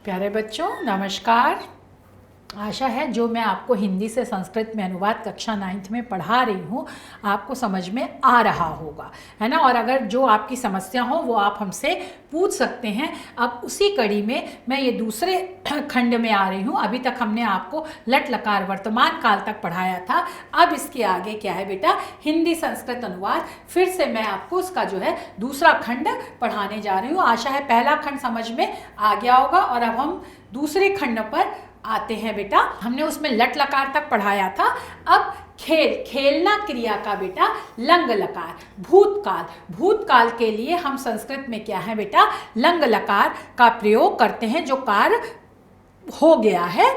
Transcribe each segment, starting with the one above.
प्यारे बच्चों नमस्कार। आशा है जो मैं आपको हिंदी से संस्कृत में अनुवाद कक्षा 9th में पढ़ा रही हूँ आपको समझ में आ रहा होगा, है ना। और अगर जो आपकी समस्या हो वो आप हमसे पूछ सकते हैं। अब उसी कड़ी में मैं ये दूसरे खंड में आ रही हूँ। अभी तक हमने आपको लट लकार वर्तमान काल तक पढ़ाया था। अब इसके आगे क्या है बेटा, हिंदी संस्कृत अनुवाद। फिर से मैं आपको उसका जो है दूसरा खंड पढ़ाने जा रही हूँ। आशा है पहला खंड समझ में आ गया होगा। और अब हम दूसरे खंड पर आते हैं बेटा। हमने उसमें लट लकार तक पढ़ाया था। अब खेलना क्रिया का बेटा लंग लकार। भूतकाल के लिए हम संस्कृत में क्या है बेटा, लंग लकार का प्रयोग करते हैं जो कार्य हो गया है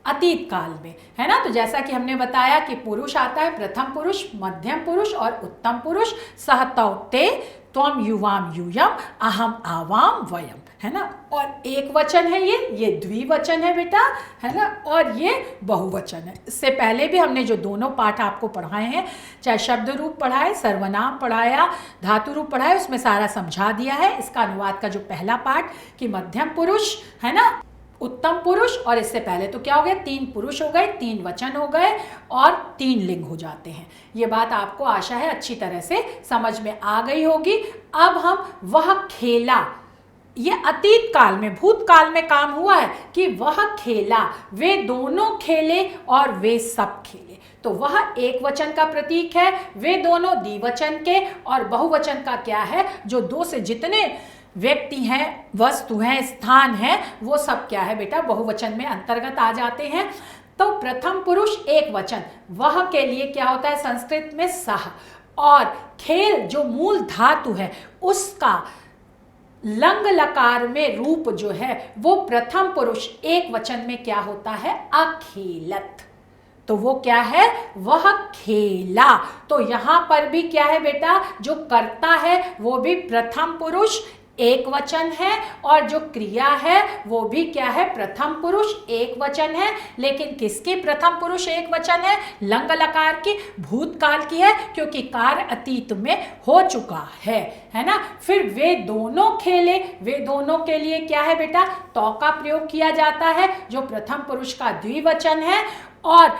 अतीत काल में, है ना। तो जैसा कि हमने बताया कि पुरुष आता है प्रथम पुरुष, मध्यम पुरुष और उत्तम पुरुष। सह तौ ते त्वम युवाम यूयम अहम आवाम वयम, है ना। और एक वचन है ये द्विवचन है बेटा, है ना। और ये बहुवचन है। इससे पहले भी हमने जो दोनों पाठ आपको पढ़ाए हैं, चाहे शब्द रूप पढ़ाए, सर्वनाम पढ़ाया, धातु रूप पढ़ाए, उसमें सारा समझा दिया है। इसका अनुवाद का जो पहला पाठ कि मध्यम पुरुष, है ना, उत्तम पुरुष, और इससे पहले तो क्या हो गया, 3 पुरुष हो गए, 3 वचन हो गए और 3 लिंग हो जाते हैं। ये बात आपको आशा है अच्छी तरह से समझ में आ गई होगी। अब हम वह खेला, ये अतीत काल में, भूतकाल में काम हुआ है कि वह खेला, वे दोनों खेले और वे सब खेले। तो वह एक वचन का प्रतीक है, वे दोनों द्विवचन के, और बहुवचन का क्या है, जो 2 से जितने व्यक्ति हैं, वस्तु हैं, स्थान है, वो सब क्या है बेटा बहुवचन में अंतर्गत आ जाते हैं। तो प्रथम पुरुष एक वचन, वह के लिए क्या होता है संस्कृत में सह। और खेल जो मूल धातु है उसका लंग लकार में रूप जो है वो प्रथम पुरुष एक वचन में क्या होता है, अखेलत। तो वो क्या है, वह खेला। तो यहां पर भी क्या है बेटा, जो कर्ता है वो भी प्रथम पुरुष एक वचन है, और जो क्रिया है वो भी क्या है, प्रथम पुरुष एक वचन है। लेकिन किसकी प्रथम पुरुष एक वचन है, लंग लकार की, भूतकाल की है, क्योंकि कार्य अतीत में हो चुका है ना। फिर वे दोनों खेले, वे दोनों के लिए क्या है बेटा, तो का प्रयोग किया जाता है जो प्रथम पुरुष का द्विवचन है। और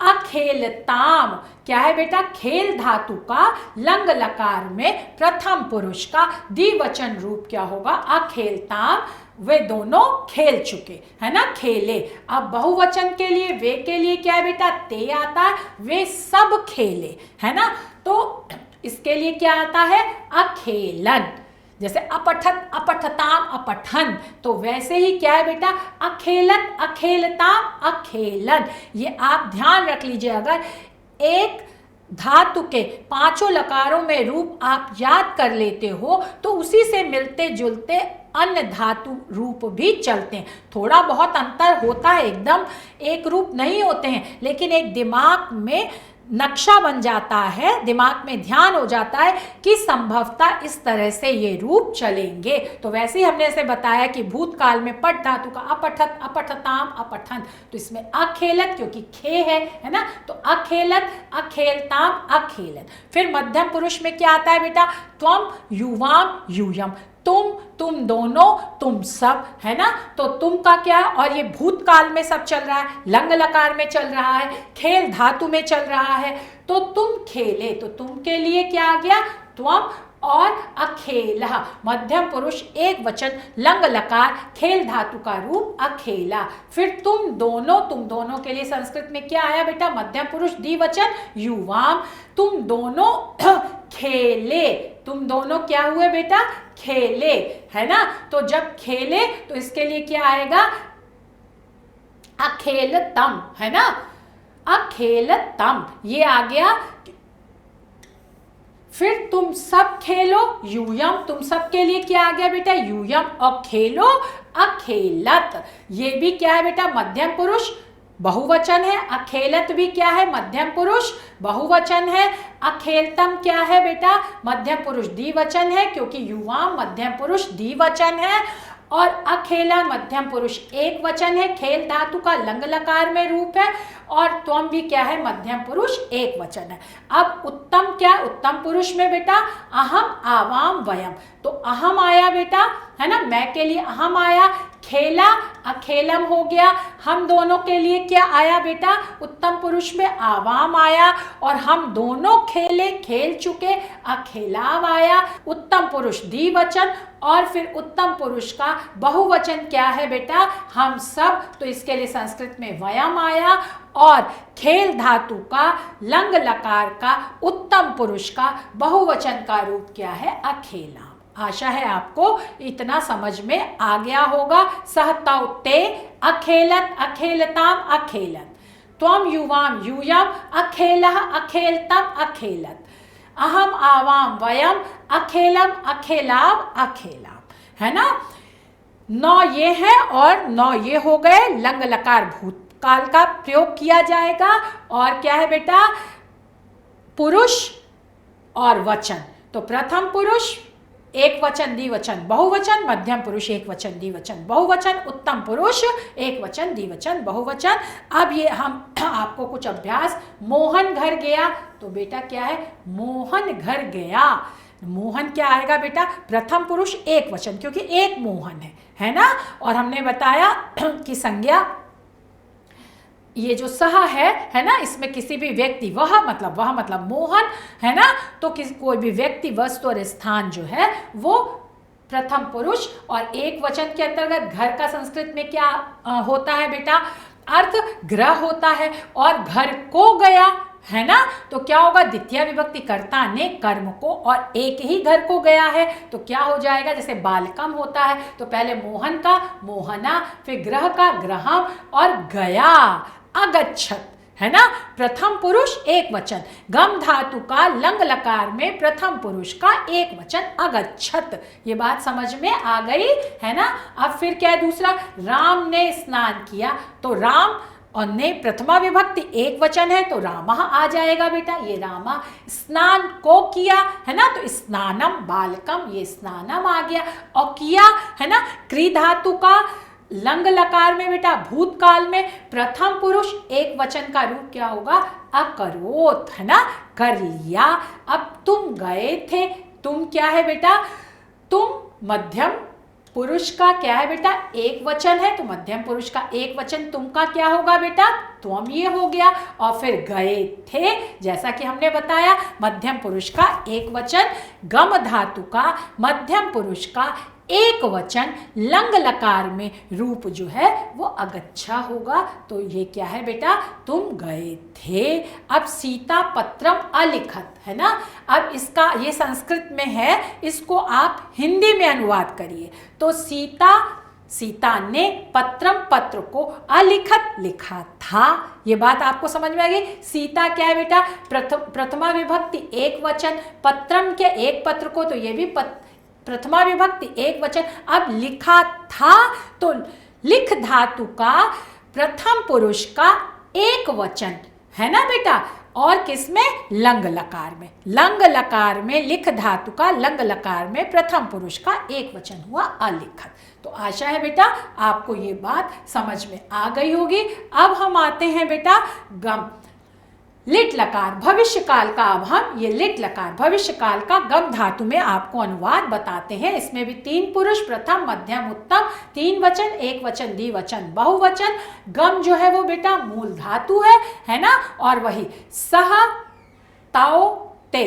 अखेलताम क्या है बेटा, खेल धातु का लंग लकार में प्रथम पुरुष का द्विवचन रूप क्या होगा, अखेलताम, वे दोनों खेल चुके, है ना, खेले। अब बहुवचन के लिए, वे के लिए क्या है बेटा, ते आता है, वे सब खेले, है ना। तो इसके लिए क्या आता है, अखेलन। जैसे अपठत, अपठताम, अपठन, तो वैसे ही क्या है बेटा, अखेलत, अखेलताम, अखेलन। ये आप ध्यान रख लीजिए। अगर एक धातु के 5 लकारों में रूप आप याद कर लेते हो तो उसी से मिलते जुलते अन्य धातु रूप भी चलते हैं। थोड़ा बहुत अंतर होता है, एकदम एक रूप नहीं होते हैं, लेकिन एक दिमाग में नक्शा बन जाता है, दिमाग में ध्यान हो जाता है कि संभवतः इस तरह से ये रूप चलेंगे। तो वैसे ही हमने ऐसे बताया कि भूतकाल में पट धातु का अपठत, अपठताम, अपठन, तो इसमें अखेलत क्योंकि खे है ना, तो अखेलत, अखेलताम, अखेलन। फिर मध्यम पुरुष में क्या आता है बेटा, त्वम युवाम यूयम, तुम दोनों, तुम सब, है ना। तो तुम का क्या है, और ये भूतकाल में सब चल रहा है, लंग लकार में चल रहा है, खेल धातु में चल रहा है। तो तुम खेले, तो तुम के लिए क्या आ गया, त्वम, और अखेला, मध्यम पुरुष एक वचन, लंग लकार, खेल धातु का रूप अखेला। फिर तुम दोनों के लिए संस्कृत में क्या आया बेटा, मध्यम पुरुष द्विवचन युवाम, तुम दोनों खेले, तुम दोनों क्या हुए बेटा, खेले, है ना। तो जब खेले तो इसके लिए क्या आएगा, अखेलतम, है ना, अखेलतम, ये आ गया। फिर तुम सब खेलो, यूयम, तुम सब के लिए क्या आ गया बेटा, यूयम, और खेलो अखेलत, ये भी क्या है बेटा, मध्यम पुरुष बहुवचन है। अखेलत भी क्या है, मध्यम पुरुष बहुवचन है। अखेलतम क्या है बेटा, मध्यम पुरुष द्विवचन है, क्योंकि युवाम मध्यम पुरुष द्विवचन है। और अखेला मध्यम पुरुष एक वचन है, खेल धातु का लंग लकार में रूप है। और त्वम भी क्या है, मध्यम पुरुष एक वचन है। अब उत्तम क्या, उत्तम पुरुष में बेटा अहम, आवाम, वयम, तो अहम आया बेटा, है ना, मैं के लिए अहम आया, खेला, अखेलम हो गया। हम दोनों के लिए क्या आया बेटा, उत्तम पुरुष में आवाम आया, और हम दोनों खेले, खेल चुके, अखेलाव आया। उत्तम पुरुष द्विवचन, और फिर उत्तम पुरुष का बहुवचन क्या है बेटा, हम सब। तो इसके लिए संस्कृत में वयम आया, और खेल धातु का लंग लकार का उत्तम पुरुष का बहुवचन का रूप क्या है, अखेला। आशा है आपको इतना समझ में आ गया होगा। सहतौ ते अखेलत, अखेलताम, अखेलत। त्वम युवाम यूयम, अखेलः अखेलतम, अखेलत। अहम आवाम वयम, अखेलम अखेलाव, अखेलाव। है ना, 9 ये है और 9 ये हो गए। लंग लकार भूतकाल का प्रयोग किया जाएगा, और क्या है बेटा, पुरुष और वचन। तो प्रथम पुरुष एक वचन द्विवचन बहुवचन, मध्यम पुरुष एक वचन द्विवचन बहुवचन, उत्तम पुरुष एक वचन द्विवचन बहुवचन। अब ये हम आपको कुछ अभ्यास, मोहन घर गया, तो बेटा क्या है, मोहन घर गया। मोहन क्या आएगा बेटा, प्रथम पुरुष एक वचन, क्योंकि एक मोहन है ना। और हमने बताया कि संज्ञा ये जो सह है ना, इसमें किसी भी व्यक्ति, वह मतलब मोहन, है ना। तो कोई भी व्यक्ति, वस्तु और स्थान जो है वो प्रथम पुरुष। और एक वचन के अंतर्गत घर का संस्कृत में क्या होता है बेटा, अर्थ ग्रह होता है। और घर को गया, है ना, तो क्या होगा, द्वितीय विभक्ति कर्ता ने कर्म को, और एक ही घर को गया है, तो क्या हो जाएगा, जैसे बालकम होता है, तो पहले मोहन का मोहना, फिर ग्रह का ग्रहम, और गया अगच्छत, है ना। प्रथम पुरुष एक वचन, गम धातु का लंग लकार में प्रथम पुरुष का एक वचन अगच्छत। ये बात समझ में आ गई, है ना। अब फिर क्या है दूसरा, राम ने स्नान किया, तो राम और ने प्रथमा विभक्ति एक वचन है, तो रामः आ जाएगा बेटा। ये रामा स्नान को किया, है ना, तो स्नानम बालकम, ये स्नानम आ गया। और किया, है ना, क्री धातु का लंग लकार में बेटा भूतकाल में प्रथम पुरुष एक वचन का रूप क्या होगा, अकरोत, है ना, कर लिया। अब तुम गए थे, तुम क्या है बेटा, तुम मध्यम पुरुष का क्या है बेटा, एक वचन है, तो मध्यम पुरुष का एक वचन तुम का क्या होगा बेटा, त्वम, ये हो गया। और फिर गए थे, जैसा कि हमने बताया, मध्यम पुरुष का एक वचन, गम धातु का मध्यम पुरुष का एक वचन, लंग लकार में रूप जो है वो अगच्छा होगा। तो ये क्या है बेटा, तुम गए थे। अब सीता पत्रम अलिखत, है ना। अब इसका ये संस्कृत में है, इसको आप हिंदी में अनुवाद करिए। तो सीता ने पत्रम, पत्र को, अलिखत, लिखा था। ये बात आपको समझ में आ गई। सीता क्या है बेटा, प्रथमा विभक्ति एक वचन, पत्रम के एक पत्र को, तो ये भी प्रथमा विभक्ति एक वचन। अब लिखा था, तो लिख धातु का प्रथम पुरुष का एक वचन, है ना बेटा। और किसमें, लंग लकार में, लंग लकार में लिख धातु का लंग लकार में प्रथम पुरुष का एक वचन हुआ अलिखत। तो आशा है बेटा आपको ये बात समझ में आ गई होगी। अब हम आते हैं बेटा गम, लिट लकार भविष्य काल का। अब हम ये लिट लकार भविष्य काल का गम धातु में आपको अनुवाद बताते हैं। इसमें भी 3 पुरुष, प्रथम मध्यम उत्तम, 3 वचन, एक वचन द्विवचन बहुवचन। गम जो है वो बेटा मूल धातु है ना। और वही सह, ताओ, ते,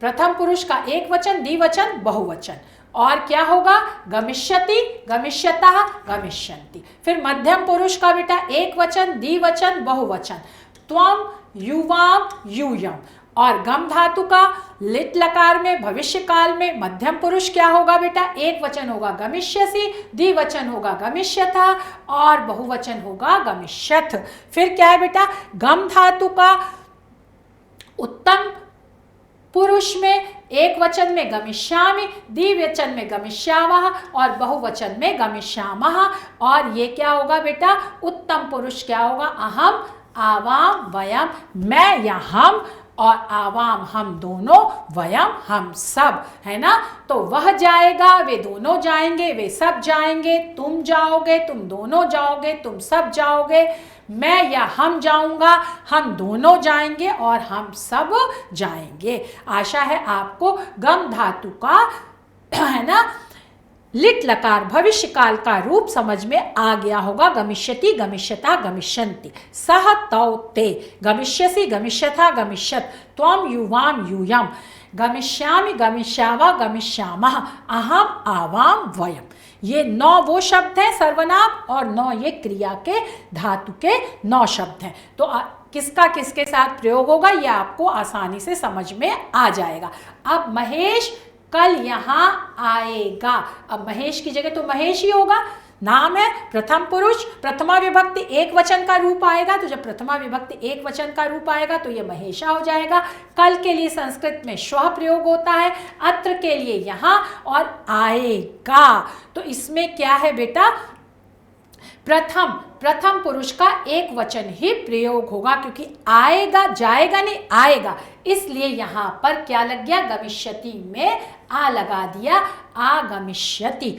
प्रथम पुरुष का एक वचन द्विवचन बहुवचन। और क्या होगा, गमिष्यति, गमिष्यतः, गमिष्यन्ति। फिर मध्यम पुरुष का बेटा एक वचन द्विवचन बहुवचन, त्वम, युवाम, यूयम। और गम धातु का लिट लकार में भविष्य काल में मध्यम पुरुष क्या होगा बेटा, एक वचन होगा गमिष्यसि, द्विवचन होगा गमिष्यथा, और बहुवचन होगा गमिष्यथ। फिर क्या है बेटा, गम धातु का उत्तम पुरुष में एक वचन में गमिष्यामि, द्विवचन में गमिष्यावः, और बहुवचन में गमिष्यामः। और ये क्या होगा बेटा, उत्तम पुरुष क्या होगा, अहम, आवाम, वयम, मैं या हम, और आवाम हम दोनों, वयम हम सब, है ना। तो वह जाएगा, वे दोनों जाएंगे, वे सब जाएंगे, तुम जाओगे, तुम दोनों जाओगे, तुम सब जाओगे, मैं या हम जाऊंगा, हम दोनों जाएंगे, और हम सब जाएंगे। आशा है आपको गम धातु का, है ना, लिट लकार भविष्य काल का रूप समझ में आ गया होगा। गमिष्यति, गमिष्यता, गमिष्यन्ति, सह तौ ते, गमिष्यसि, गमिष्यथा, गमिष्यत, त्वं युवाम यूयम, गमिष्यामि, गमिष्यावा, गमिष्यामः, अहम, आवाम, वयम। ये 9 वो शब्द हैं सर्वनाम और 9 ये क्रिया के धातु के 9 शब्द हैं। तो किसका किसके साथ प्रयोग होगा ये आपको आसानी से समझ में आ जाएगा। अब महेश कल यहाँ आएगा। अब महेश की जगह तो महेश ही होगा, नाम है, प्रथम पुरुष, प्रथमा विभक्ति एक वचन का रूप आएगा। तो जब प्रथमा विभक्ति एक वचन का रूप आएगा तो ये महेशा हो जाएगा। कल के लिए संस्कृत में श्वः प्रयोग होता है, अत्र के लिए यहाँ, और आएगा तो इसमें क्या है बेटा, प्रथम पुरुष का एक वचन ही प्रयोग होगा, क्योंकि आएगा, जाएगा नहीं, आएगा, इसलिए यहां पर क्या लग गया, गमिष्यति में आ लगा दिया, आगमिष्यति।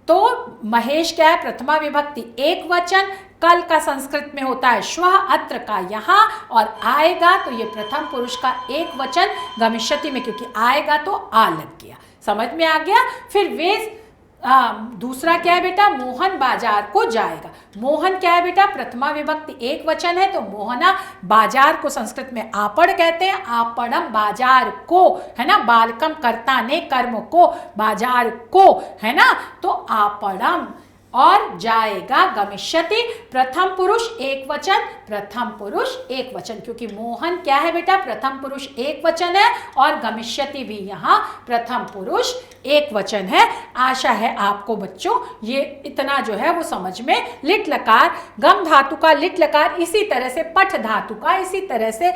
तो महेश क्या है, प्रथमा विभक्ति एक वचन, कल का संस्कृत में होता है श्वः, अत्र का यहाँ, और आएगा तो ये प्रथम पुरुष का एक वचन गमिष्यति में, क्योंकि आएगा तो आ लग गया। समझ में आ गया। फिर वे दूसरा क्या है बेटा, मोहन बाजार को जाएगा। मोहन क्या है बेटा, प्रथमा विभक्ति एक वचन है, तो मोहना, बाजार को संस्कृत में आपड़ कहते हैं, आपड़म बाजार को, है ना, बालकम कर्ता ने कर्म को, बाजार को, है ना, तो आपड़म, और जाएगा गमिष्यति, प्रथम पुरुष एक वचन, प्रथम पुरुष एक वचन, क्योंकि मोहन क्या है बेटा, प्रथम पुरुष एक वचन है, और गमिष्यति भी यहाँ प्रथम पुरुष एक वचन है। आशा है आपको बच्चों ये इतना जो है वो समझ में, लिट लकार, गम धातु का लिट लकार, इसी तरह से पठ धातु का, इसी तरह से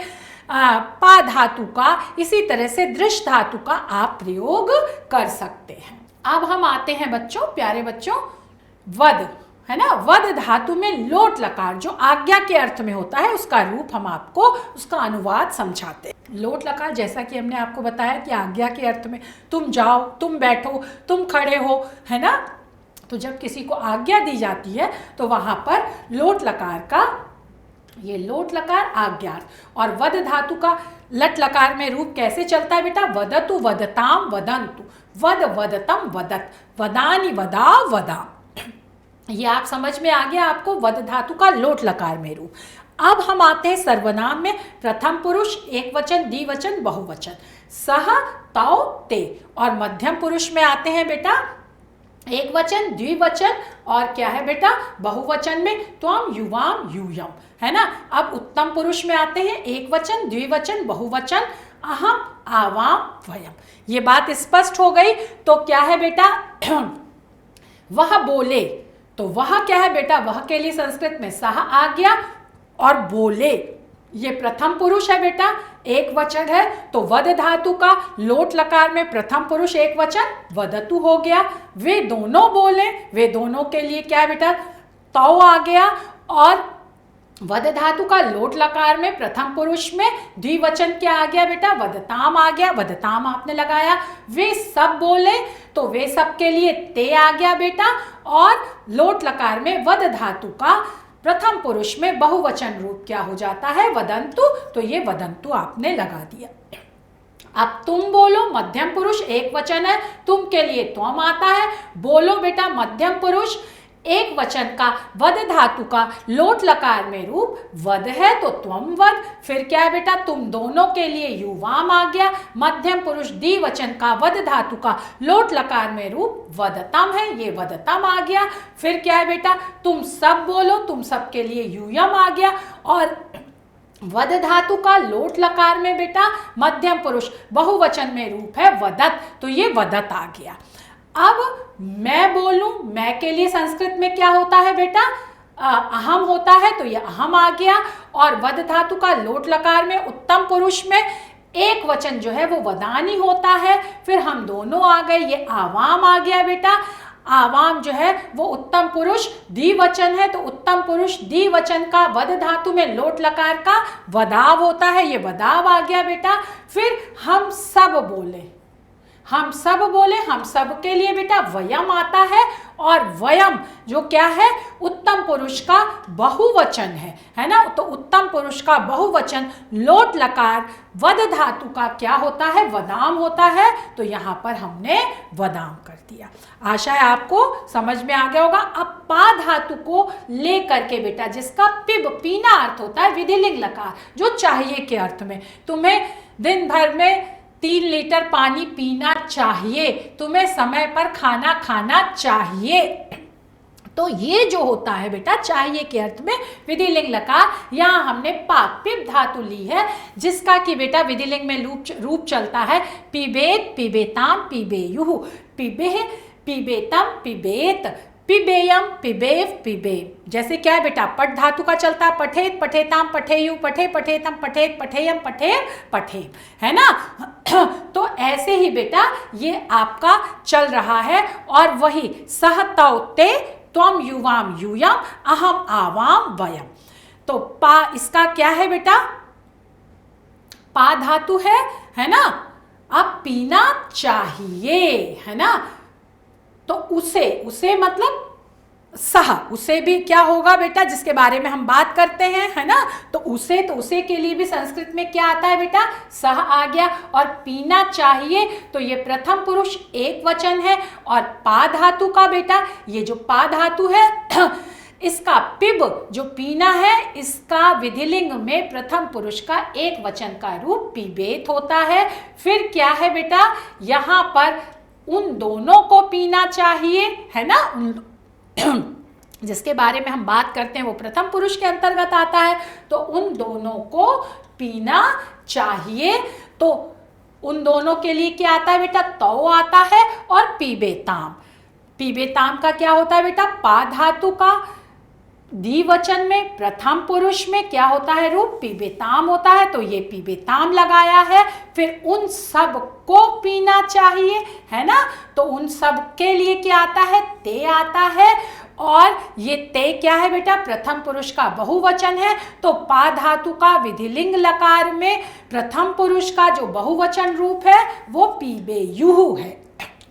पा धातु का, इसी तरह से दृश धातु का आप प्रयोग कर सकते हैं। अब हम आते हैं बच्चों, प्यारे बच्चों, वद, है ना, वद धातु में लोट लकार जो आज्ञा के अर्थ में होता है, उसका रूप हम आपको, उसका अनुवाद समझाते हैं। लोट लकार जैसा कि हमने आपको बताया कि आज्ञा के अर्थ में, तुम जाओ, तुम बैठो, तुम खड़े हो, है ना, तो जब किसी को आज्ञा दी जाती है तो वहां पर लोट लकार का, ये लोट लकार आज्ञा, और वद धातु का लट लकार में रूप कैसे चलता है बेटा, वदतु, वदताम, वदंतु, वद, वदतम, वदत, वदानी, वदा, वदाम। ये आप समझ में आ गया आपको, वद धातु का लोट लकार में रूप। अब हम आते हैं सर्वनाम में, प्रथम पुरुष एक वचन, द्विवचन, बहुवचन, सह, तौ, ते, और मध्यम पुरुष में आते हैं बेटा एक वचन, द्विवचन, और क्या है बेटा, बहुवचन में त्वम, युवाम, यूयम, है ना। अब उत्तम पुरुष में आते हैं एक वचन, द्विवचन, बहुवचन, अहम, आवाम, वयम। ये बात स्पष्ट हो गई। तो क्या है बेटा, वह बोले, तो वह क्या है बेटा, वह के लिए संस्कृत में सह आ गया, और बोले ये प्रथम पुरुष है बेटा, एक वचन है, तो वद धातु का लोट लकार में प्रथम पुरुष एक वचन वदतु हो गया। वे दोनों बोले, वे दोनों के लिए क्या है बेटा, तौ आ गया, और वद धातु का लोट लकार में प्रथम पुरुष में द्विवचन क्या आ गया बेटा, वदताम आ गया, वदताम आपने लगाया। वे सब बोले, तो वे सब के लिए ते आ गया बेटा, और लोट लकार में वद धातु का प्रथम पुरुष में बहुवचन रूप क्या हो जाता है, वदंतु, तो ये वदंतु आपने लगा दिया। अब तुम बोलो, मध्यम पुरुष एक वचन है, तुम के लिए त्वम आता है। बोलो बेटा मध्यम पुरुष एक वचन का वद धातु का लोट लकार में रूप वद है, तो त्वम वद। फिर क्या है बेटा, तुम दोनों के लिए युवाम आ गया, मध्यम पुरुष द्विवचन का वद धातु का लोट लकार में रूप वदतम है, ये वदतम आ गया। फिर क्या है बेटा, तुम सब बोलो, तुम सब के लिए यूयम आ गया, और वद धातु का लोट लकार में बेटा मध्यम पुरुष बहुवचन में रूप है वदत, तो ये वदत आ गया। अब मैं बोलूं, मैं के लिए संस्कृत में क्या होता है बेटा, अहम होता है, तो ये अहम आ गया, और वद धातु का लोट लकार में उत्तम पुरुष में एक वचन जो है वो वदानी होता है। फिर हम दोनों आ गए, ये आवाम आ गया बेटा। आवाम जो है वो उत्तम पुरुष द्विवचन है, तो उत्तम पुरुष द्विवचन का वद धातु में लोट लकार का वदाव होता है, ये वदाव आ गया बेटा। फिर हम सब बोले, हम सब बोले, हम सब के लिए बेटा वयम आता है, और वयम जो क्या है, उत्तम पुरुष का बहुवचन है ना। तो उत्तम पुरुष का बहुवचन लोट लकार वद धातु का क्या होता है, वदाम होता है। तो यहाँ पर हमने वदाम कर दिया। आशा है आपको समझ में आ गया होगा। अब पा धातु को लेकर के बेटा, जिसका पिब पीना अर्थ होता है, विधिलिंग लकार जो चाहिए के अर्थ में, तुम्हें दिन भर में 3 लीटर पानी पीना चाहिए, तुम्हें समय पर खाना खाना चाहिए। तो ये जो होता है बेटा चाहिए के अर्थ में विधिलिंग लकार, यहाँ हमने पाक पिब धातु ली है, जिसका कि बेटा विधिलिंग में रूप चलता है पिबेत, पिबेताम, पिबेयुः, पिबेह, पिबेतम, पिबेत, पिबेयम, पिबेव, पिबेम। जैसे क्या है बेटा, पट धातु का चलता है पठेत, पठेताम, पठेयु, पठे, पठेतम, पठेत, पठेयम, पठेव, पठेम, है ना। तो ऐसे ही बेटा ये आपका चल रहा है। और वही सह तौ ते त्वम युवाम यूयम अहम आवाम वयम। तो पा इसका क्या है बेटा, पा धातु है ना। अब पीना चाहिए, है ना। तो उसे मतलब सह, उसे भी क्या होगा बेटा, जिसके बारे में हम बात करते हैं, है ना। तो उसे के लिए भी संस्कृत में क्या आता है बेटा, सह आ गया। और पीना चाहिए, तो ये प्रथम पुरुष एक वचन है। और पा धातु का बेटा, ये जो पा धातु है इसका पिब जो पीना है, इसका विधिलिंग में प्रथम पुरुष का एक वचन का रूप पिबेत होता है। फिर क्या है बेटा, यहाँ पर उन दोनों को पीना चाहिए, है ना। जिसके बारे में हम बात करते हैं वो प्रथम पुरुष के अंतर्गत आता है। तो उन दोनों को पीना चाहिए। तो उन दोनों के लिए क्या आता है बेटा, तौ आता है। और पीबेताम, पीबेताम का क्या होता है बेटा, पा धातु का द्विवचन में प्रथम पुरुष में क्या होता है रूप, पीबेताम होता है। तो ये पीबेताम लगाया है। फिर उन सब को पीना चाहिए, है ना। तो उन सब के लिए क्या आता है, ते आता है। और ये ते क्या है बेटा, प्रथम पुरुष का बहुवचन है। तो पा धातु का विधिलिंग लकार में प्रथम पुरुष का जो बहुवचन रूप है वो पीबेयुः है।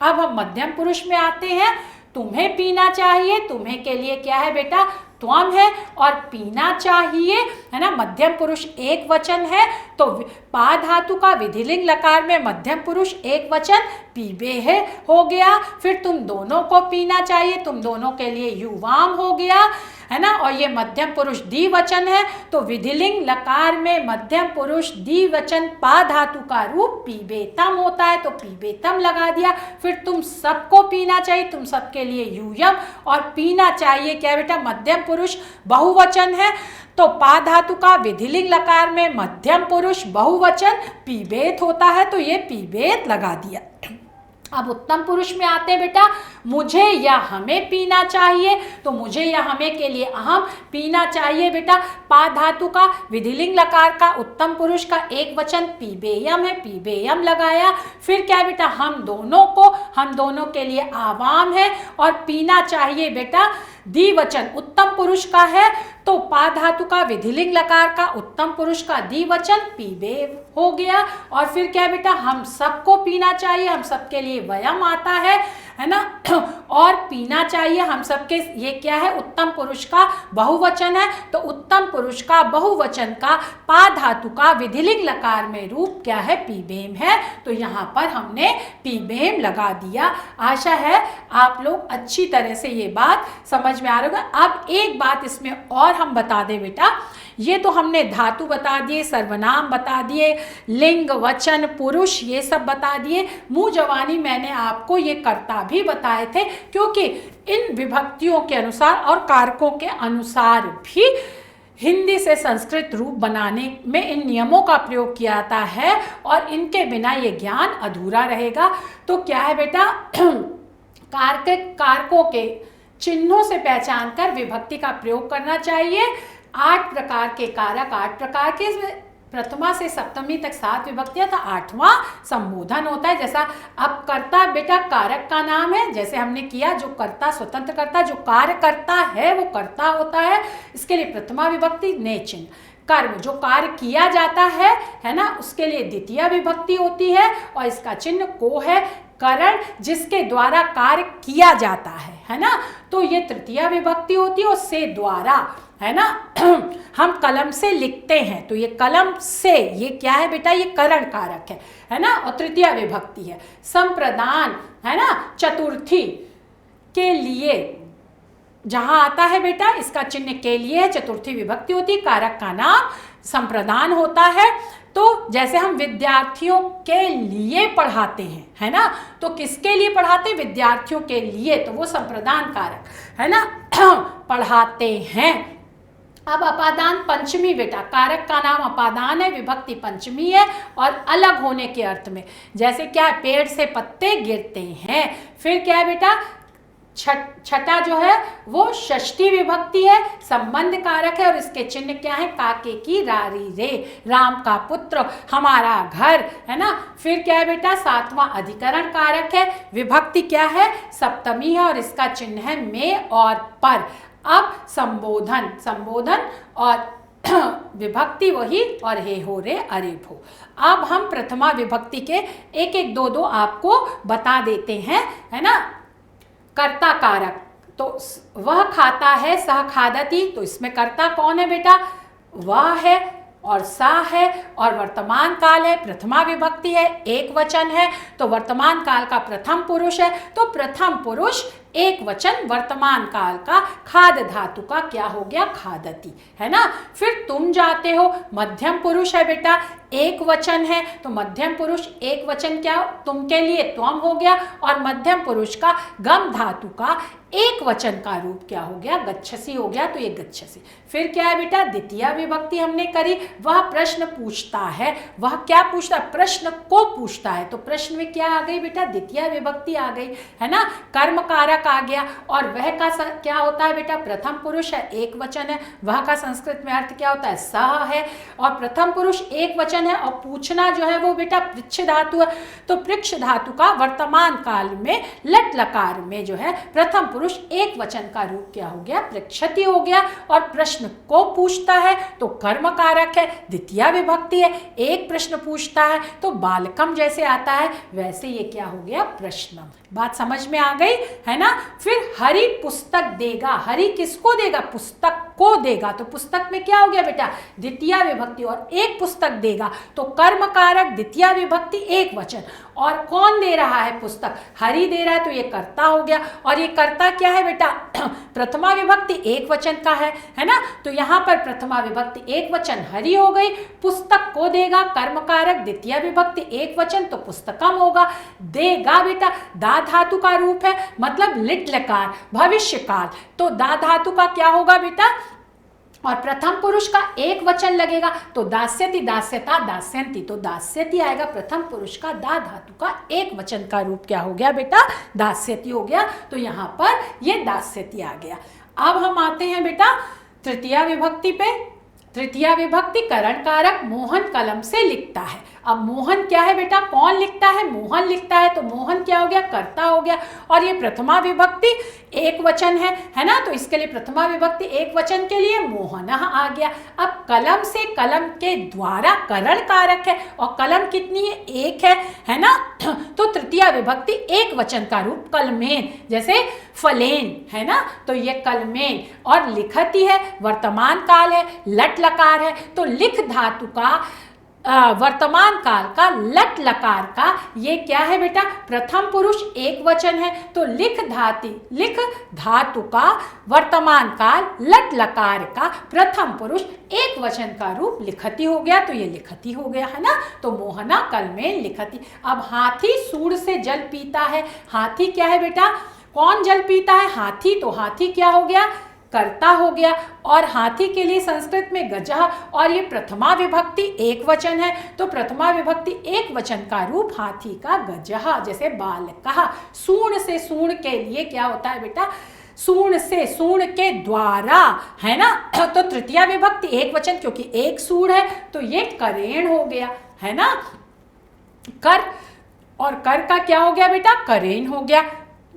अब हम मध्यम पुरुष में आते हैं। तुम्हें पीना चाहिए, तुम्हें के लिए क्या है बेटा, त्वम है। और पीना चाहिए, है ना, मध्यम पुरुष एक वचन है। तो पा धातु का विधिलिंग लकार में मध्यम पुरुष एक वचन पीबे है हो गया। फिर तुम दोनों को पीना चाहिए, तुम दोनों के लिए युवाम हो गया, है ना। और ये मध्यम पुरुष द्विवचन है। तो विधिलिंग लकार में मध्यम पुरुष द्विवचन पा धातु का रूप पीबेतम होता है। तो पीबेतम लगा दिया। फिर तुम सबको पीना चाहिए, तुम सबके लिए यूयम। और पीना चाहिए क्या बेटा, मध्यम पुरुष बहुवचन है। तो पा धातु का विधिलिंग लकार में मध्यम पुरुष बहुवचन पीबेत होता है। तो ये पीबेत लगा दिया। अब उत्तम पुरुष में आते हैं बेटा, मुझे या हमें पीना चाहिए। तो मुझे या हमें के लिए अहम, पीना चाहिए बेटा पा धातु का विधिलिंग लकार का उत्तम पुरुष का एक वचन पीबेयम है, पीबेयम लगाया। फिर क्या है बेटा, हम दोनों को, हम दोनों के लिए आवाम है। और पीना चाहिए बेटा द्विवचन उत्तम पुरुष का है। तो पा धातु का विधिलिंग लकार का उत्तम पुरुष का द्विवचन पीबेव हो गया। और फिर क्या है बेटा, हम सबको पीना चाहिए, हम सबके लिए वयम आता है ना। और पीना चाहिए हम सबके, ये क्या है, उत्तम पुरुष का बहुवचन है। तो उत्तम पुरुष का बहुवचन का पा धातु का विधिलिंग लकार में रूप क्या है, पीबेम है। तो यहाँ पर हमने पीबेम लगा दिया। आशा है आप लोग अच्छी तरह से ये बात समझ में आ रहा होगा। अब एक बात इसमें और हम बता दें बेटा, ये तो हमने धातु बता दिए, सर्वनाम बता दिए, लिंग वचन पुरुष ये सब बता दिए। मुँह जवानी मैंने आपको ये कर्ता भी बताए थे, क्योंकि इन विभक्तियों के अनुसार और कारकों के अनुसार भी हिंदी से संस्कृत रूप बनाने में इन नियमों का प्रयोग किया जाता है। और इनके बिना ये ज्ञान अधूरा रहेगा। तो क्या है बेटा, कारकों के चिन्हों से पहचान कर विभक्ति का प्रयोग करना चाहिए। 8 प्रकार के कारक, 8 प्रकार के, प्रथमा से सप्तमी तक 7 विभक्तियां, तो 8वां संबोधन होता है। जैसा अब कर्ता बेटा कारक का नाम है, जैसे हमने किया, जो कर्ता स्वतंत्र कर्ता, जो कार्य करता है वो कर्ता होता है। इसके लिए प्रथमा विभक्ति ने चिन्ह। कर्म जो कार्य किया जाता है ना, उसके लिए द्वितीय विभक्ति होती है और इसका चिन्ह को है। करण जिसके द्वारा कार्य किया जाता है ना, तो ये तृतीया विभक्ति होती है। और से द्वारा, है ना, हम कलम से लिखते हैं, तो ये कलम से, ये क्या है बेटा, ये करण कारक है ना, और तृतीया विभक्ति है। संप्रदान, है ना, चतुर्थी के लिए जहां आता है बेटा, इसका चिन्ह के लिए है, चतुर्थी विभक्ति होती है, कारक का नाम संप्रदान होता है। तो जैसे हम विद्यार्थियों के लिए पढ़ाते हैं, है ना, तो किसके लिए पढ़ाते हैं, विद्यार्थियों के लिए, तो वो संप्रदान कारक, है ना, पढ़ाते हैं। अब अपादान पंचमी बेटा, कारक का नाम अपादान है, विभक्ति पंचमी है और अलग होने के अर्थ में। जैसे क्या, पेड़ से पत्ते गिरते हैं। फिर क्या है बेटा, छठा जो है वो षष्ठी विभक्ति है, संबंध कारक है और इसके चिन्ह क्या है, काके की रारी रे, राम का पुत्र, हमारा घर, है ना। फिर क्या है बेटा, सातवां अधिकरण कारक है, विभक्ति क्या है, सप्तमी है और इसका चिन्ह है में और पर। अब संबोधन, संबोधन और विभक्ति वही, और हे हो रे अरे भो। अब हम प्रथमा विभक्ति के एक एक दो दो आपको बता देते हैं, है ना। कर्ता कारक, तो वह खाता है, सह खादती, तो इसमें कर्ता कौन है बेटा, वह है और सा है और वर्तमान काल है, प्रथमा विभक्ति है, एक वचन है, तो वर्तमान काल का प्रथम पुरुष है, तो प्रथम पुरुष एक वचन वर्तमान काल का, खाद धातु का क्या हो गया, खादती, है ना। फिर तुम जाते हो, मध्यम पुरुष है बेटा, एक वचन है, तो मध्यम पुरुष एक वचन क्या, तुम के लिए त्वम हो गया, और मध्यम पुरुष का गम धातु का एक वचन का रूप क्या हो गया, गच्छसी हो गया, तो ये गच्छसी। फिर क्या है बेटा, द्वितीय विभक्ति हमने करी, वह प्रश्न पूछता है, वह क्या पूछता है, प्रश्न को पूछता है, तो प्रश्न में क्या आ गई बेटा, द्वितीय विभक्ति आ गई, है ना। कर्म कारक आ गया, और वह का क्या होता है बेटा, प्रथम पुरुष है, एक वचन है, वह का संस्कृत में अर्थ क्या होता है, सह है, और प्रथम पुरुष एक वचन है, और पूछना जो है वो बेटा पृच्छ धातु है, तो पृच्छ धातु का वर्तमान काल में लट लकार में जो है प्रथम पुरुष एक वचन का रूप क्या हो गया, पृच्छति हो गया, और प्रश्न को पूछता है तो कर्म कारक है, द्वितीय विभक्ति है, एक प्रश्न पूछता है तो बालकम जैसे आता है वैसे ये क्या हो गया, प्रश्नम। बात समझ में आ गई, है ना। फिर हरि पुस्तक देगा, हरि किसको देगा, पुस्तक को देगा, तो पुस्तक में क्या हो गया बेटा, द्वितीय विभक्ति, और एक पुस्तक देगा, तो कर्म कारक, द्वितीय विभक्ति, एक वचन, और कौन दे रहा है, पुस्तक, हरि दे रहा है, तो ये कर्ता हो गया, और ये कर्ता क्या है बेटा, प्रथमा विभक्ति एक वचन का है ना, तो यहाँ पर प्रथमा विभक्ति एक वचन हरि हो गई, पुस्तक को देगा, कर्म कारक, द्वितीय विभक्ति एक वचन, तो पुस्तकम होगा। देगा बेटा दा धातु का रूप है, मतलब लिट लकार, भविष्य काल, तो दा धातु का क्या होगा बेटा, और प्रथम पुरुष का एक वचन लगेगा, तो दास्यति, दास्यता, दास्यंती, तो दास्यति आएगा, प्रथम पुरुष का दा धातु का एक वचन का रूप क्या हो गया बेटा, दास्यति हो गया, तो यहाँ पर ये दास्यति आ गया। अब हम आते हैं बेटा तृतीया विभक्ति पे। तृतीया विभक्ति करण कारक, मोहन कलम से लिखता है। अब मोहन क्या है बेटा, कौन लिखता है, मोहन लिखता है, तो मोहन क्या हो गया, कर्ता हो गया, और ये प्रथमा विभक्ति एक वचन है ना, तो इसके लिए प्रथमा विभक्ति एक वचन के लिए मोहन आ गया। अब कलम से, कलम के द्वारा करण कारक है, और कलम कितनी है, एक है ना, तो तृतीया विभक्ति एक वचन का रूप कलमेन, जैसे फलेन, है ना, तो ये कलमेन, और लिखती है, वर्तमान काल है, लट लकार है, तो लिख धातु का वर्तमान काल का लट लकार का ये क्या है बेटा, प्रथम पुरुष एक वचन है, तो लिख धातु का वर्तमान काल लट लकार का प्रथम पुरुष एक वचन का रूप लिखती हो गया, तो ये लिखती हो गया, है ना, तो मोहना कल में लिखती। अब हाथी सूंड से जल पीता है, हाथी क्या है बेटा, कौन जल पीता है, हाथी, तो हाथी क्या हो गया, कर्ता हो गया, और हाथी के लिए संस्कृत में गजह, और ये प्रथमा विभक्ति एक वचन है, तो प्रथमा विभक्ति एक वचन का रूप हाथी का गजह, जैसे बालकः। सूंड से, सूंड के लिए क्या होता है बेटा, सूंड से, सूंड के द्वारा, है ना, तो तृतीया विभक्ति एक वचन, क्योंकि एक सूंड है, तो ये करेण हो गया, है ना, कर, और कर का क्या हो गया बेटा, करेण हो गया।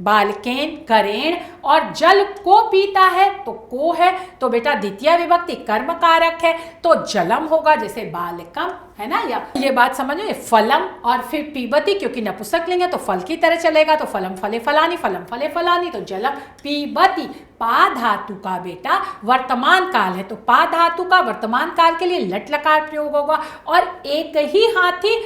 बालकेन करेण, और जल को पीता है तो को है, तो बेटा द्वितीय विभक्ति कर्म कारक है तो जलम होगा, जैसे बालकम, है ना। या ये बात समझो, फलम और फिर पीबती, क्योंकि नपुंसक लिंग है तो फल की तरह चलेगा, तो फलम फले फलानी, फलम फले फलानी, तो जलम पीबती। पा धातु का बेटा वर्तमान काल है, तो पा धातु का वर्तमान काल के लिए लट लकार प्रयोग होगा, और एक ही हाथी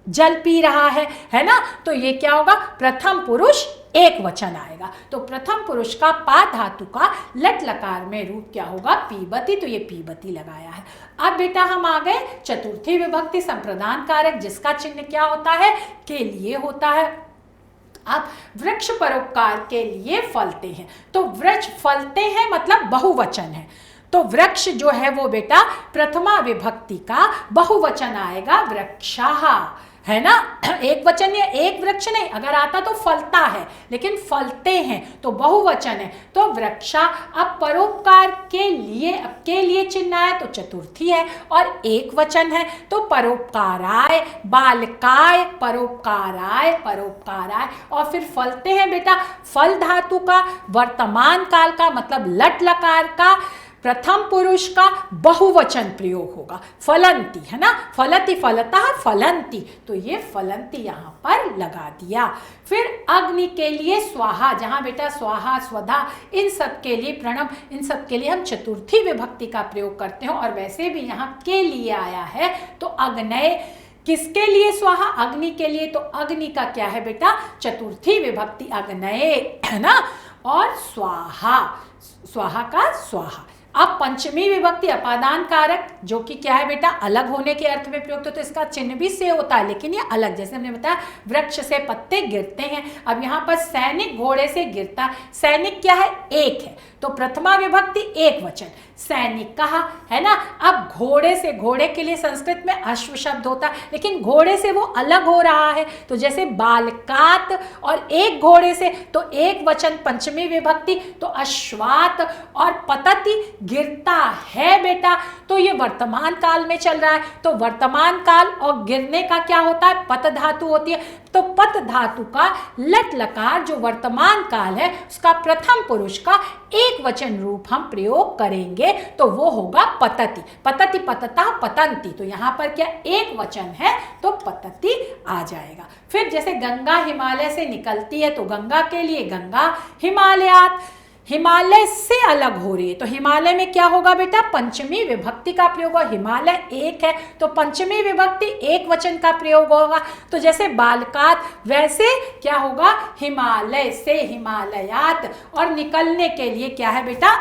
जल पी रहा है ना, तो ये क्या होगा, प्रथम पुरुष एक वचन आएगा, तो प्रथम पुरुष का पा धातु का लट लकार में रूप क्या होगा, पीबती, तो ये पीबती लगाया है। अब बेटा हम आ गए चतुर्थी विभक्ति संप्रदान कारक, जिसका चिन्ह क्या होता है, के लिए होता है। अब वृक्ष परोपकार के लिए फलते हैं, तो वृक्ष फलते हैं मतलब बहुवचन है, तो वृक्ष जो है वो बेटा प्रथमा विभक्ति का बहुवचन आएगा, वृक्षाः, है ना। एक वचन या एक वृक्ष नहीं, अगर आता तो फलता है, लेकिन फलते हैं तो बहुवचन है, तो वृक्षा। अब परोपकार के लिए चिन्ह है तो चतुर्थी है, और एक वचन है तो परोपकाराय, बालकाय, परोपकाराय, परोपकाराय। और फिर फलते हैं बेटा, फल धातु का वर्तमान काल का मतलब लट लकार का प्रथम पुरुष का बहुवचन प्रयोग होगा, फलंती, है ना, फलति, फलतः, फलंती, तो ये फलंती यहाँ पर लगा दिया। फिर अग्नि के लिए स्वाहा, जहाँ बेटा स्वाहा, स्वधा, इन सब के लिए प्रणव, इन सब के लिए हम चतुर्थी विभक्ति का प्रयोग करते हैं, और वैसे भी यहाँ के लिए आया है तो अग्नय, किसके लिए स्वाहा, अग्नि के लिए, तो अग्नि का क्या है बेटा, चतुर्थी विभक्ति अग्नये, है ना, और स्वाहा, स्वाहा का स्वाहा। अब पंचमी विभक्ति अपादान कारक, जो कि क्या है बेटा, अलग होने के अर्थ में प्रयुक्त, तो इसका चिन्ह भी से होता है, लेकिन ये अलग, जैसे हमने बताया वृक्ष से पत्ते गिरते हैं। अब यहाँ पर सैनिक घोड़े से गिरता, सैनिक क्या है, एक है, तो प्रथमा विभक्ति एक वचन, सैनिक कहा, है ना। अब घोड़े से, घोड़े के लिए संस्कृत में अश्व शब्द होता है, लेकिन घोड़े से वो अलग हो रहा है, तो जैसे बालकात, और एक घोड़े से तो एक वचन पंचमी विभक्ति, तो अश्वात, और पतति गिरता है बेटा, तो ये वर्तमान काल में चल रहा है, तो वर्तमान काल और गिरने का क्या होता है, पत धातु होती है, तो पत धातु का लट लकार जो वर्तमान काल है उसका प्रथम पुरुष का एक वचन रूप हम प्रयोग करेंगे, तो वो होगा पतति, पतति, पतता, पतंती, तो यहाँ पर क्या एक वचन है तो पतति आ जाएगा। फिर जैसे गंगा हिमालय से निकलती है, तो गंगा के लिए गंगा हिमालयात, हिमालय से अलग हो रही है, तो हिमालय में क्या होगा बेटा, पंचमी विभक्ति का प्रयोग होगा, हिमालय एक है तो पंचमी विभक्ति एक वचन का प्रयोग होगा, तो जैसे बालकात वैसे क्या होगा, हिमालय से हिमालयात, और निकलने के लिए क्या है बेटा,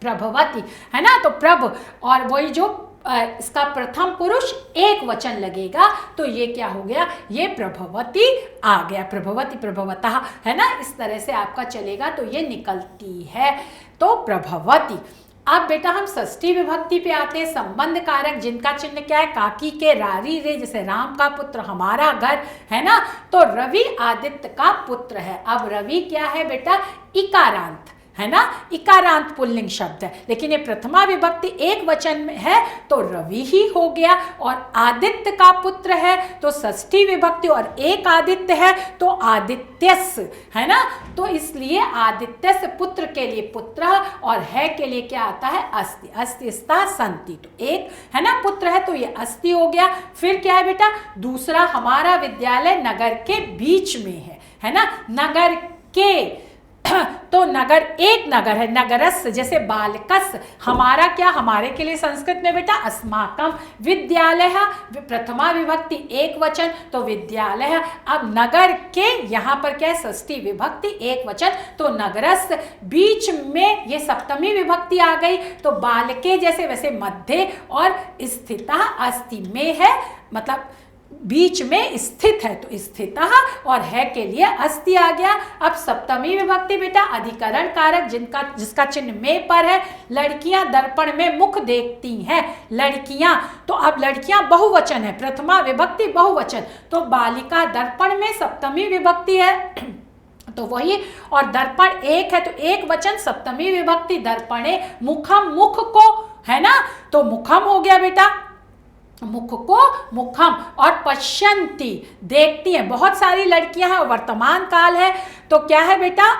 प्रभवती, है ना, तो प्रभ, और वही जो इसका प्रथम पुरुष एक वचन लगेगा, तो ये क्या हो गया, ये प्रभवती आ गया, प्रभवती, प्रभवतः, है ना, इस तरह से आपका चलेगा, तो ये निकलती है, तो प्रभवती। अब बेटा हम षष्ठी विभक्ति पे आते हैं, संबंध कारक, जिनका चिन्ह क्या है, काकी के रारी रे, जैसे राम का पुत्र हमारा घर, है ना, तो रवि आदित्य का पुत्र है। अब रवि क्या है बेटा, इकारांत, है ना, इकारांत पुल्लिंग शब्द है, लेकिन ये प्रथमा विभक्ति एक वचन में है तो रवि ही हो गया, और आदित्य का पुत्र है तो षष्ठी विभक्ति, और एक आदित्य है तो आदित्यस, है ना, तो इसलिए आदित्यस पुत्र के लिए पुत्र, और है के लिए क्या आता है, अस्ति, अस्तिस्ता संति, तो एक है ना पुत्र है तो ये अस्ति हो गया। फिर क्या है बेटा, दूसरा हमारा विद्यालय नगर के बीच में है ना, नगर के, तो नगर एक नगर है, नगरस, जैसे बालकस, हमारा क्या, हमारे के लिए संस्कृत में बेटा अस्माकम, विद्यालय प्रथमा विभक्ति एक वचन तो विद्यालय। अब नगर के यहाँ पर क्या है, षष्ठी विभक्ति एक वचन तो नगरस, बीच में ये सप्तमी विभक्ति आ गई, तो बालके जैसे वैसे मध्य, और स्थिता अस्ति में है, मतलब बीच में स्थित है तो स्थितः, और है के लिए अस्ति आ गया। अब सप्तमी विभक्ति बेटा अधिकरण कारक, जिसका चिन्ह में पर है, लड़कियां दर्पण में मुख देखती हैं, लड़कियां, तो अब लड़कियां बहुवचन है, प्रथमा विभक्ति बहुवचन, तो बालिका दर्पण में सप्तमी विभक्ति है तो वही, और दर्पण एक है तो एक वचन, सप्तमी विभक्ति दर्पणे, मुखम, मुख को, है ना, तो मुखम हो गया बेटा, मुख को मुखम, और पश्यंती देखती हैं, बहुत सारी लड़कियां हैं, वर्तमान काल है तो क्या है बेटा,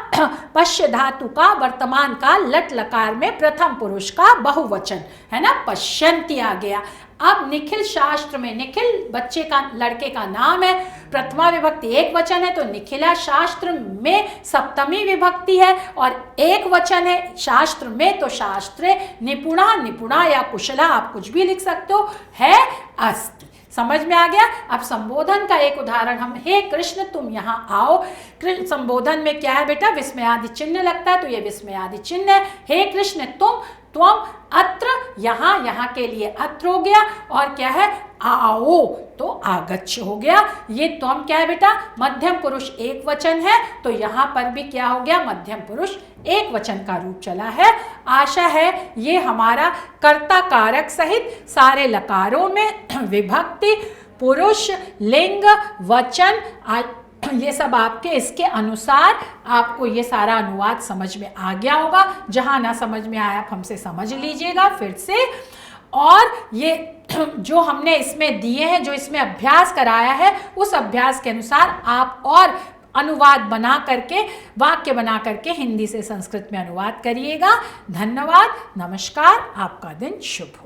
पश्य धातु का वर्तमान काल लट लकार में प्रथम पुरुष का बहुवचन है ना, पश्यन्ति आ गया। अब निखिल शास्त्र में, निखिल बच्चे का, लड़के का नाम है, प्रथमा विभक्ति एक वचन है, तो निखिला शास्त्र में सप्तमी विभक्ति है और एक वचन है शास्त्र में, तो शास्त्रे निपुणा, निपुणा या कुशला आप कुछ भी लिख सकते हो, है अस्ति। समझ में आ गया। अब संबोधन का एक उदाहरण हम, हे कृष्ण तुम यहाँ आओ। संबोधन में क्या है बेटा, विस्मयादि चिन्ह लगता है, तो ये विस्मयादि चिन्ह है। हे कृष्ण तुम, त्वम, अत्र, यहाँ, यहाँ के लिए अत्र हो गया, और क्या है, आओ तो आगच्छ हो गया। ये त्वम क्या है बेटा, मध्यम पुरुष एक वचन है, तो यहाँ पर भी क्या हो गया, मध्यम पुरुष एक वचन का रूप चला है। आशा है ये हमारा कर्ता कारक सहित सारे लकारों में विभक्ति, पुरुष, लिंग, वचन, ये सब आपके इसके अनुसार आपको ये सारा अनुवाद समझ में आ गया होगा। जहाँ ना समझ में आया आप हमसे समझ लीजिएगा फिर से। और ये जो हमने इसमें दिए हैं, जो इसमें अभ्यास कराया है, उस अभ्यास के अनुसार आप और अनुवाद बना करके, वाक्य बना करके हिंदी से संस्कृत में अनुवाद करिएगा। धन्यवाद, नमस्कार, आपका दिन शुभ हो।